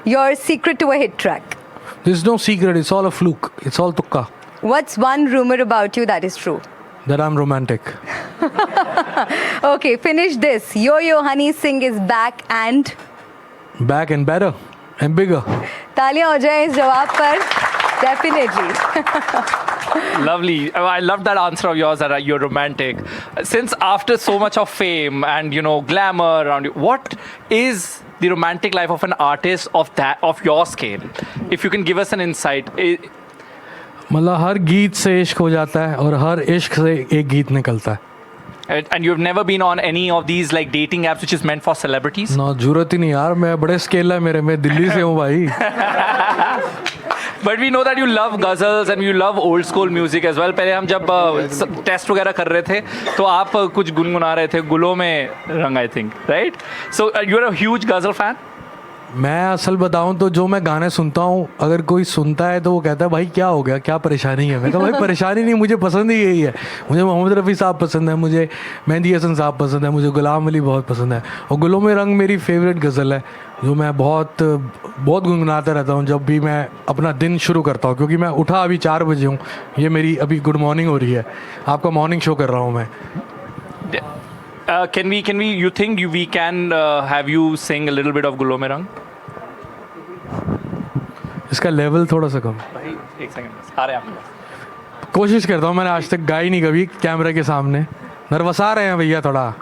Your secret to a hit track? There's no secret. It's all a fluke. It's all tukka. What's one rumor about you that is true? That I'm romantic. Okay, finish this. Yo Honey Singh is back and Back and better and bigger. तालियां हो जाए इस जवाब पर। Definitely. Lovely. I love that answer of yours that you're romantic. Since after so much of fame and glamour around you, what is the romantic life of an artist of your scale? If you can give us an insight. मतलब हर गीत से इश्क हो जाता है और हर इश्क से एक गीत निकलता है। And you've never been on any of these like dating apps which is meant for celebrities? ना, जरूरत ही नहीं यार, मैं बड़े स्केल है मेरे, मैं दिल्ली से हूँ भाई। But we know that you love ghazals and you love old school music as well. पहले हम जब टेस्ट वगैरह कर रहे थे तो आप कुछ गुनगुना रहे थे, गुलों में रंग, I think, right? So you're a huge ghazal fan? मैं असल बताऊं तो जो मैं गाने सुनता हूँ, अगर कोई सुनता है तो वो कहता है भाई क्या हो गया, क्या परेशानी है? मैं कहा भाई परेशानी नहीं, मुझे पसंद ही यही है। मुझे मोहम्मद रफ़ी साहब पसंद है, मुझे मेहंदी हसन साहब पसंद है, मुझे गुलाम अली बहुत पसंद है, और गुलों में रंग मेरी फेवरेट गज़ल है जो मैं बहुत गुनगुनाता रहता हूँ जब भी मैं अपना दिन शुरू करता हूँ, क्योंकि मैं उठा अभी 4 बजे हूँ। ये मेरी अभी गुड मॉर्निंग हो रही है, आपका मॉर्निंग शो कर रहा हूँ मैं। Can we you think we can have you sing a little bit of गुलों में रंग? इसका लेवल थोड़ा सा कम। एक सेकंड आ रहे हैं आप। कोशिश करता हूँ, मैंने आज तक गाई नहीं कभी कैमरे के सामने, नर्वस आ रहे हैं भैया थोड़ा।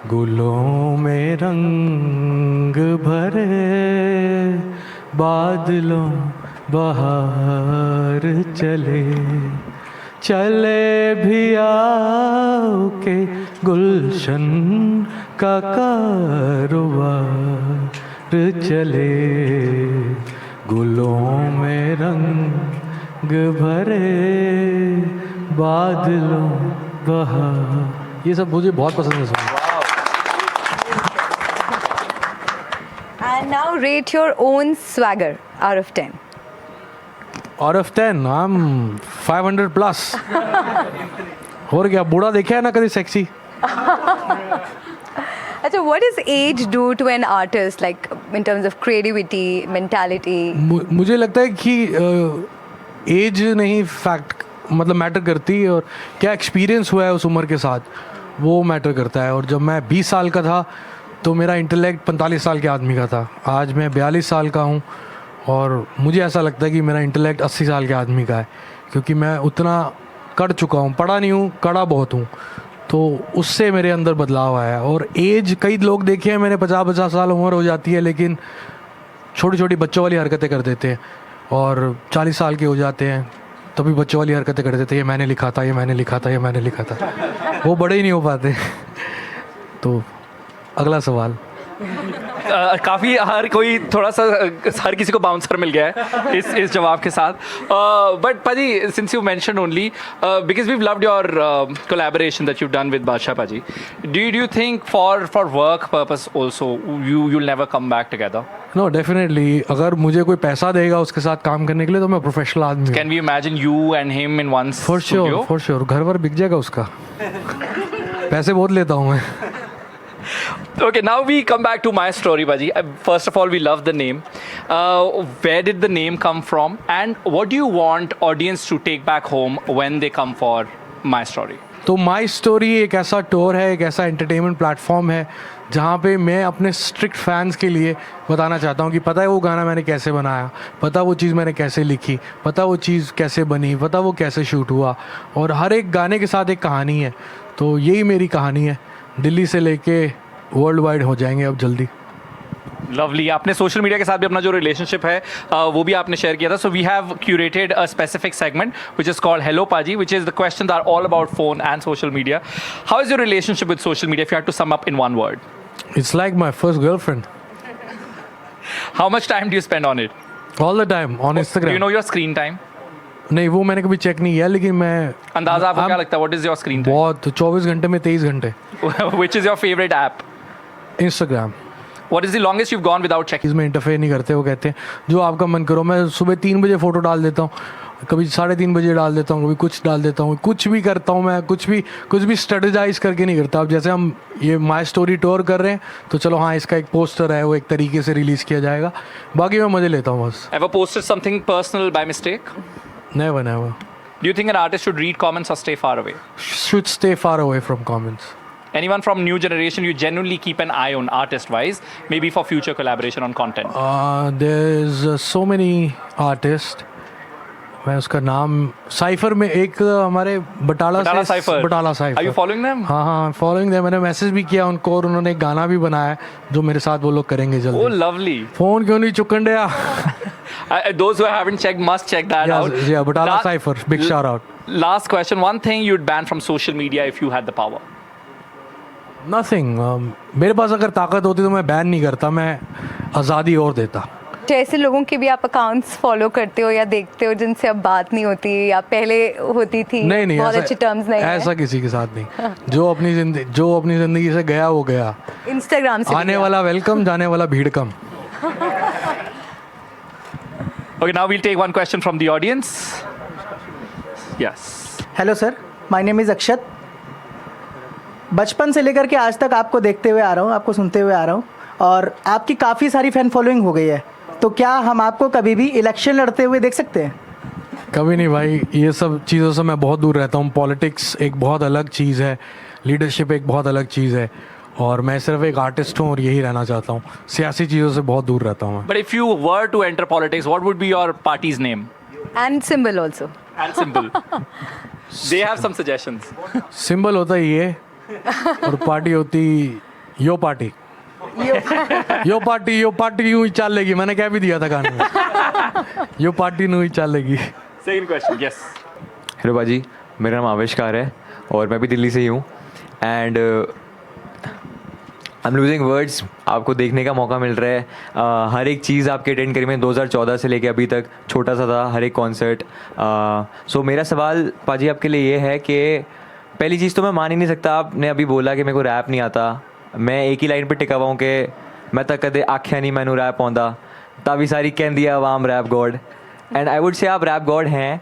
गुलों में रंग भरे बादलों बहार चले, चले भी आओ के गुलशन का कारोबार चले, गुलों में रंग भरे बादलों बहार। ये सब मुझे बहुत पसंद है सुनना। And now rate your own swagger out of 10. Out of 10, I'm 500 plus. और क्या, बूढ़ा देखा है ना कभी सेक्सी? अच्छा, what does age do to an artist, like in terms of creativity, mentality? मुझे लगता है कि एज नहीं फैक्ट मतलब मैटर करती है, और क्या एक्सपीरियंस हुआ है उस उम्र के साथ वो मैटर करता है। और जब मैं 20 साल का था तो मेरा इंटेलेक्ट 45 साल के आदमी का था। आज मैं 42 साल का हूँ और मुझे ऐसा लगता है कि मेरा इंटेलेक्ट 80 साल के आदमी का है, क्योंकि मैं उतना कर चुका हूँ, पढ़ा नहीं हूँ, कड़ा बहुत हूँ, तो उससे मेरे अंदर बदलाव आया है। और एज, कई लोग देखे हैं मैंने 50-50 साल उम्र हो जाती है लेकिन छोटी छोटी बच्चों वाली हरकतें कर देते हैं, और 40 साल के हो जाते हैं तभी बच्चों वाली हरकतें करते थे, ये मैंने लिखा था, ये मैंने लिखा था, ये मैंने लिखा था। वो बड़े ही नहीं हो पाते। तो अगला सवाल। काफ़ी हर कोई थोड़ा सा हर किसी को बाउंसर मिल गया है इस जवाब के साथ। But paaji, since you mention only because we loved your collaboration that you done with Badshah paaji, do you think for work purpose also you will never come back together? No, definitely अगर मुझे कोई पैसा देगा उसके साथ काम करने के लिए तो मैं प्रोफेशनल आदमी हूँ। Can we imagine you and him in one studio? For sure घर वर बिक जाएगा उसका। पैसे बहुत लेता हूँ मैं। Okay, now we come back to my story, Baji. First of all, we love the name. Where did the name come from, and what do you want audience to take back home when they come for my story? तो my story एक ऐसा tour है, एक ऐसा entertainment platform है जहाँ पे मैं अपने स्ट्रिक्ट फैंस के लिए बताना चाहता हूँ कि पता है वो गाना मैंने कैसे बनाया, पता वो चीज़ मैंने कैसे लिखी, पता वो चीज़ कैसे बनी, पता वो कैसे शूट हुआ, और हर एक गाने के साथ एक कहानी है। तो यही मेरी कहानी है, दिल्ली से लेके वर्ल्ड वाइड हो जाएंगे अब जल्दी। लवली। आपने सोशल मीडिया के साथ भी अपना जो रिलेशनशिप है वो भी आपने शेयर किया था। So we have curated a specific segment which is called hello Paaji, which is the questions are all about phone and social media. How is your relationship with social media if you have to sum up in one word? It's like my first girlfriend. How much time do you spend on it? All the time on do Instagram. You know your screen time? नहीं, वो मैंने कभी check नहीं किया, लेकिन मैं अंदाजा आपको क्या लगता है what is your screen time? बहुत 24 घंटे में 23 घंटे। Which is your favourite app? Instagram. What is the longest you've gone without checking? इसमें इंटरफेयर नहीं करते, वो कहते हैं जो आपका मन करो। मैं सुबह 3 बजे फ़ोटो डाल देता हूँ, कभी 3:30 बजे डाल देता हूँ, कभी कुछ डाल देता हूँ, कुछ भी करता हूँ मैं, कुछ भी स्ट्रेटेजाइज करके नहीं करता। अब जैसे हम ये माई स्टोरी टूर कर रहे हैं तो चलो हाँ, इसका एक पोस्टर है, वो एक तरीके से रिलीज़ किया जाएगा, बाकी मैं मज़े लेता हूँ बस। Ever posted something personal by mistake? Never never. Do you think an artist should read comments or stay far away? Should stay far away from comments. Anyone from new generation you genuinely keep an eye on artist wise, maybe for future collaboration on content? There's so many artists. मैं उसका नाम cipher में एक हमारे Batala cipher. Are you following them? हाँ, following them. मैंने message भी किया उनको और उन्होंने एक गाना भी बनाया है जो मेरे साथ वो लोग करेंगे जल्दी। Oh, lovely. फोन क्यों नहीं चुकन दिया? Those who haven't checked must check that out. Yeah, Batala Cypher, big shout out. Last question, one thing you'd ban from social media if you had the power? Nothing. मेरे पास अगर ताकत होती तो मैं ban नहीं करता, मैं आज़ादी और देता। ऐसे लोगों के भी आप अकाउंट्स फॉलो करते हो या देखते हो जिनसे अब बात नहीं होती या पहले होती थी? नहीं, बहुत अच्छे टर्म्स नहीं ऐसा किसी के साथ नहीं। जो अपनी जिंदगी से गया वो गया। इंस्टाग्राम से आने वाला वेलकम, जाने वाला भीड़ कम। Okay, now we'll take one question from the audience. Yes. Hello sir, my name is Akshat. बचपन से लेकर के आज तक आपको देखते हुए आ रहा हूँ, आपको सुनते हुए आ रहा हूँ, और आपकी काफ़ी सारी फ़ैन फॉलोइंग हो गई है। तो क्या हम आपको कभी भी इलेक्शन लड़ते हुए देख सकते हैं? कभी नहीं भाई, ये सब चीज़ों से मैं बहुत दूर रहता हूँ। पॉलिटिक्स एक बहुत अलग चीज़ है, लीडरशिप एक बहुत अलग चीज़ है, और मैं सिर्फ एक आर्टिस्ट हूँ और यही रहना चाहता हूँ। सियासी चीज़ों से बहुत दूर रहता हूँ मैं। But if you were to enter politics, what would be your party's name? And symbol also. And symbol. They have some suggestions. Symbol होता है ये, और पार्टी होती यो पार्टी। यो पार्टी यूं ही चलेगी। मैंने क्या भी दिया था गाने में, यो पार्टी यूं ही चलेगी। Second question, yes. हेलो बाजी, मेरा नाम आविष्कार है और मैं भी दिल्ली से ही हूँ। And I am losing words. आपको देखने का मौका मिल रहा है, हर एक चीज़ आपके अटेंड करी मैंने 2014 से लेके अभी तक, छोटा सा था हर एक कॉन्सर्ट। सो मेरा सवाल पाजी आपके लिए ये है कि पहली चीज़ तो मैं मान ही नहीं सकता, आपने अभी बोला कि मेरे को रैप नहीं आता। मैं एक ही लाइन पे टिका हुआ हूँ कि मैं तक कदे आख्या नहीं मैनू रैप आਉਂਦਾ, तावी सारी कहती है आवाम rap god. And I would say आप रैप गॉड हैं।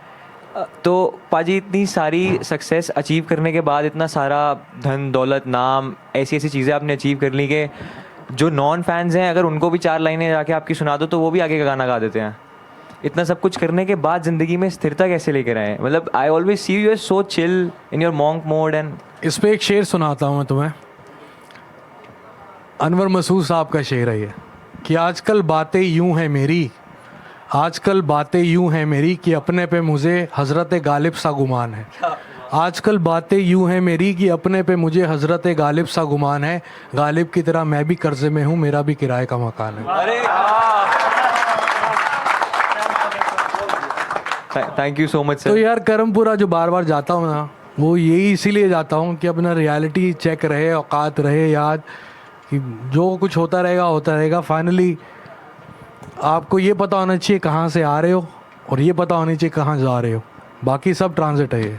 तो पाजी इतनी सारी सक्सेस अचीव करने के बाद, इतना सारा धन दौलत नाम ऐसी ऐसी चीज़ें आपने अचीव कर ली कि जो नॉन फैंस हैं अगर उनको भी 4 लाइनें जाके आपकी सुना दो तो वो भी आगे का गाना गा देते हैं। इतना सब कुछ करने के बाद ज़िंदगी में स्थिरता कैसे लेकर आए? मतलब I always see you are so chill in your monk mode. And इस पे एक शेर सुनाता हूँ मैं तुम्हें, अनवर मसूद साहब का शेर है ये, कि आजकल बातें यूं हैं मेरी, आजकल बातें यूं हैं मेरी कि अपने पे मुझे हज़रत गालिब सा गुमान है। आजकल बातें यूं हैं मेरी कि अपने पे मुझे हज़रत गालिब सा गुमान है। गालिब की तरह मैं भी कर्जे में हूँ, मेरा भी किराए का मकान है। थैंक यू सो मच तो सर. यार करमपुरा जो बार बार जाता हूँ ना, वो यही इसीलिए जाता हूँ कि अपना रियलिटी चेक रहे, औकात रहे याद, कि जो कुछ होता रहेगा. फाइनली आपको ये पता होना चाहिए कहाँ से आ रहे हो, और ये पता होना चाहिए कहाँ जा रहे हो. बाकी सब ट्रांजिट है ये.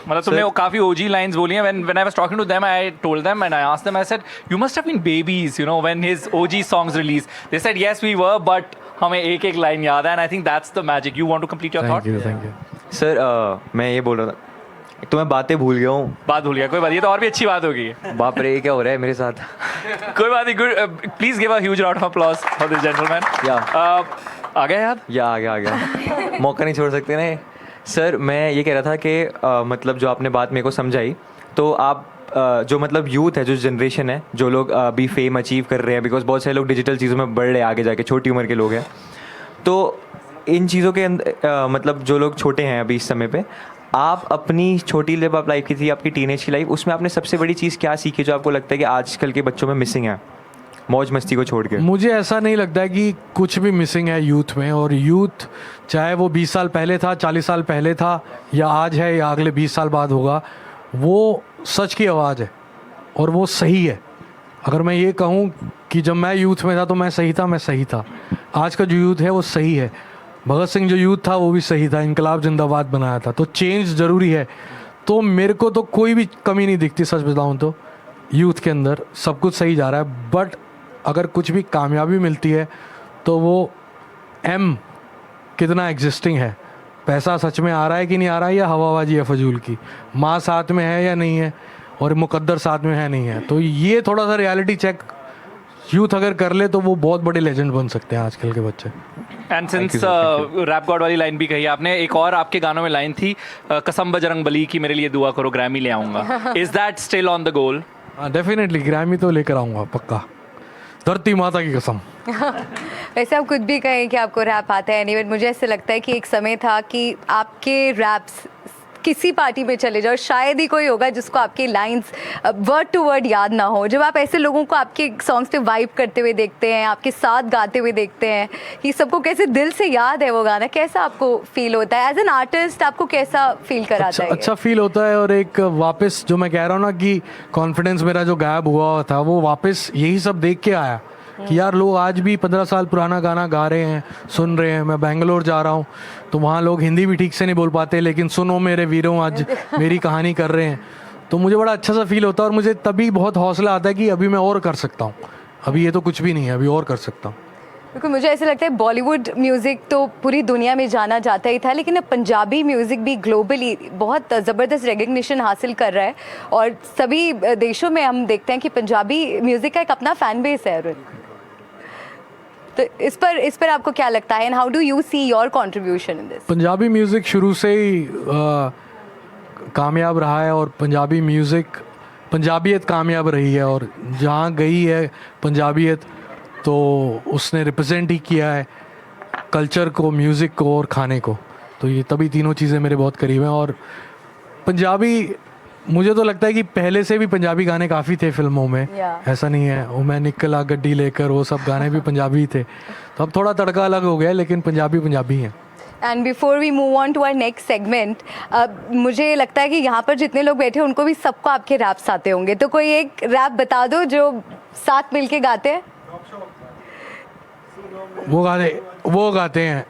मतलब तुमने वो काफी ओजी लाइंस बोली हैं. when I was talking to them, I told them and I asked them, I said, you must have been babies, you know, when his OG songs released. They said yes we were, but हमें एक एक line याद है, and I think that's the magic. You want to complete your thought? Thank you. Sir मैं ये बोल रहा था, तो मैं बातें भूल गया हूँ. बात भूल गया, कोई बात, ये तो और भी अच्छी बात होगी. बाप रे, ये क्या हो रहा है मेरे साथ. कोई बात नहीं. Good. Please give a huge round of applause for this gentleman. आ गया याद? या आ गया मौका नहीं छोड़ सकते ना. सर मैं ये कह रहा था कि मतलब जो आपने बात मेरे को समझाई, तो आप जो मतलब यूथ है, जो जनरेशन है, जो लोग अभी फेम अचीव कर रहे हैं, बिकॉज बहुत सारे लोग डिजिटल चीज़ों में बढ़ रहे हैं आगे जाके, छोटी उम्र के लोग हैं, तो इन चीज़ों के अंदर मतलब जो लोग छोटे हैं अभी इस समय पे, आप अपनी छोटी जब आप लाइफ की थी, आपकी टीनेज की लाइफ, उसमें आपने सबसे बड़ी चीज़ क्या सीखी जो आपको लगता है कि आजकल के बच्चों में मिसिंग है, मौज मस्ती को छोड़ के? मुझे ऐसा नहीं लगता है कि कुछ भी मिसिंग है यूथ में. और यूथ चाहे वो 20 साल पहले था, 40 साल पहले था, या आज है, या अगले 20 साल बाद होगा, वो सच की आवाज़ है और वो सही है. अगर मैं ये कहूँ कि जब मैं यूथ में था तो मैं सही था. आज का जो यूथ है वो सही है. भगत सिंह जो यूथ था वो भी सही था, इनकलाब जिंदाबाद बनाया था. तो चेंज ज़रूरी है. तो मेरे को तो कोई भी कमी नहीं दिखती, सच बताऊँ तो. यूथ के अंदर सब कुछ सही जा रहा है. बट अगर कुछ भी कामयाबी मिलती है तो वो एम कितना एग्जिस्टिंग है, पैसा सच में आ रहा है कि नहीं आ रहा है, या हवाबाजी है फजूल की, माँ साथ में है या नहीं है, और मुकद्दर साथ में है नहीं है. तो ये थोड़ा सा रियलिटी चेक यूथ अगर कर ले तो वो बहुत बड़े लेजेंड बन सकते हैं आजकल के बच्चे. एंड सिंस रैप गॉड वाली लाइन भी कही आपने, एक और आपके गानों में लाइन थी, कसम बजरंग बली की मेरे लिए दुआ करो ग्रैमी ले आऊँगा. Is that still on the goal? हाँ डेफिनेटली, ग्रैमी तो लेकर आऊँगा पक्का, धरती माता की कसम. वैसे आप कुछ भी कहें कि आपको रैप आता है नहीं, बट मुझे ऐसे लगता है कि एक समय था कि आपके रैप्स किसी पार्टी में चले जाओ, शायद ही कोई होगा जिसको आपकी लाइंस वर्ड टू वर्ड याद ना हो. जब आप ऐसे लोगों को आपके सॉन्ग्स पे वाइब करते हुए देखते हैं, आपके साथ गाते हुए देखते हैं, कि सबको कैसे दिल से याद है वो गाना, कैसा आपको फील होता है एज एन आर्टिस्ट? आपको कैसा फील कराता है? अच्छा फील होता है. और एक वापस जो मैं कह रहा हूँ ना कि कॉन्फिडेंस मेरा जो गायब हुआ था, वो वापस यही सब देख के आया कि यार लोग आज भी 15 साल पुराना गाना गा रहे हैं, सुन रहे हैं. मैं बेंगलोर जा रहा हूँ तो वहाँ लोग हिंदी भी ठीक से नहीं बोल पाते, लेकिन सुनो मेरे वीरों आज मेरी कहानी कर रहे हैं. तो मुझे बड़ा अच्छा सा फील होता है, और मुझे तभी बहुत हौसला आता है कि अभी मैं और कर सकता हूँ. अभी ये तो कुछ भी नहीं है, अभी और कर सकता हूँ. क्योंकि मुझे ऐसा लगता है बॉलीवुड म्यूज़िक तो पूरी दुनिया में जाना जाता ही था, लेकिन अब पंजाबी म्यूज़िक भी ग्लोबली बहुत ज़बरदस्त रिकग्निशन हासिल कर रहा है. और सभी देशों में हम देखते हैं कि पंजाबी म्यूज़िक का एक अपना फ़ैन बेस है. अरुण, तो इस पर आपको क्या लगता है, and how do you see your contribution in this? Punjabi music शुरू से ही कामयाब रहा है, और पंजाबी म्यूज़िक, पंजाबियत कामयाब रही है. और जहाँ गई है पंजाबियत तो उसने रिप्रेजेंट ही किया है कल्चर को, म्यूज़िक को और खाने को. तो ये तभी तीनों चीज़ें मेरे बहुत करीब हैं. और पंजाबी, मुझे तो लगता है कि पहले से भी पंजाबी गाने काफ़ी थे फिल्मों में. ऐसा नहीं है, वो मैं निकला गड्डी लेकर, वो सब गाने भी पंजाबी थे. तो अब थोड़ा तड़का अलग हो गया, लेकिन पंजाबी हैं. And before we move on to our next segment, मुझे लगता है कि यहाँ पर जितने लोग बैठे हैं उनको भी सबको आपके रैप्स आते होंगे. तो कोई एक रैप बता दो जो साथ मिलके गाते हैं. वो गाते हैं,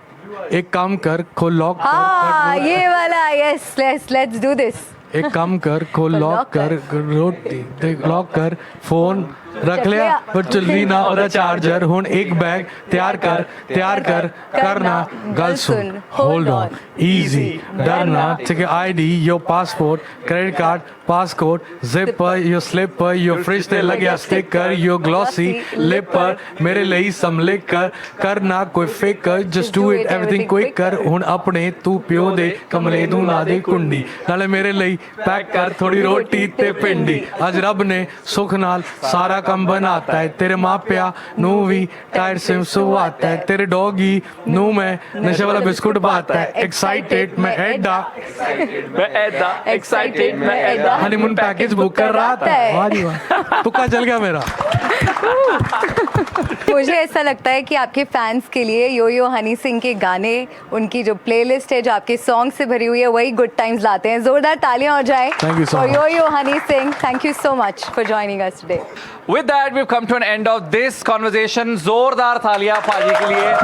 एक काम कर खोल लॉक. हाँ ये वाला, यस, लेट्स डू दिस. एक काम कर खोल लॉक कर, रोटी लॉक कर, फोन रख लिया पर चलनी ना और चार्जर. हुन एक बैग तैयार कर करना गल सुन, होल्ड ऑन इजी डरना, ठीक है. ID your passport, credit card, passcode, zip per your slip per your fridge ते लगे स्टिकर, योर ग्लॉसी लिप पर मेरे ਲਈ ਸਮਲਿਕ ਕਰ ਕਰਨਾ ਕੋਈ ਫਿਕਰ, just do it everything quick ਕਰ. ਹੁਣ ਆਪਣੇ ਤੂੰ ਪਿਓ ਦੇ ਕਮਲੇ ਨੂੰ ਲਾ ਦੇ ਕੁੰਡੀ, ਨਾਲੇ ਮੇਰੇ ਲਈ ਪੈਕ ਕਰ ਥੋੜੀ ਰੋਟੀ ਤੇ ਪਿੰਡੀ. ਅੱਜ ਰੱਬ ਨੇ ਸੁੱਖ ਨਾਲ ਸਾਰਾ कंबन आता है तेरे मापिया नू भी टायर से सुवाता है तेरे डॉगी नू मैं नशे वाला बिस्कुट बाता है एक्साइटेड मैं एडा एक्साइटेड मैं एदा हनीमून पैकेज बुक कर रहा था वाह जी वाह तुक्का चल गया मेरा मुझे ऐसा लगता है कि आपके फैंस के लिए यो यो हनी सिंह के गाने, उनकी जो प्लेलिस्ट है जो आपके सॉन्ग से भरी हुई है, वही गुड टाइम्स लाते हैं. जोरदार तालियां हो जाए Thank you so for much. Yo yo Honey Singh. Thank you so much for joining us today. With that, we've come to an end of this conversation. जोरदार तालियां पाजी के लिए.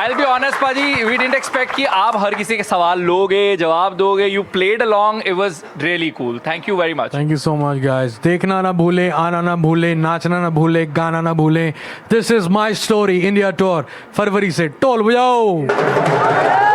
I'll be honest, पाजी, we didn't expect कि आप हर किसी के सवाल लोगे, जवाब दोगे. You played along. It was really cool. Thank you very much. Thank you so much guys. देखना ना भूले, आना ना भूले, नाचना ना भूले, गाना ना भूले. This is my story India tour. फरवरी से टोल बजाओ.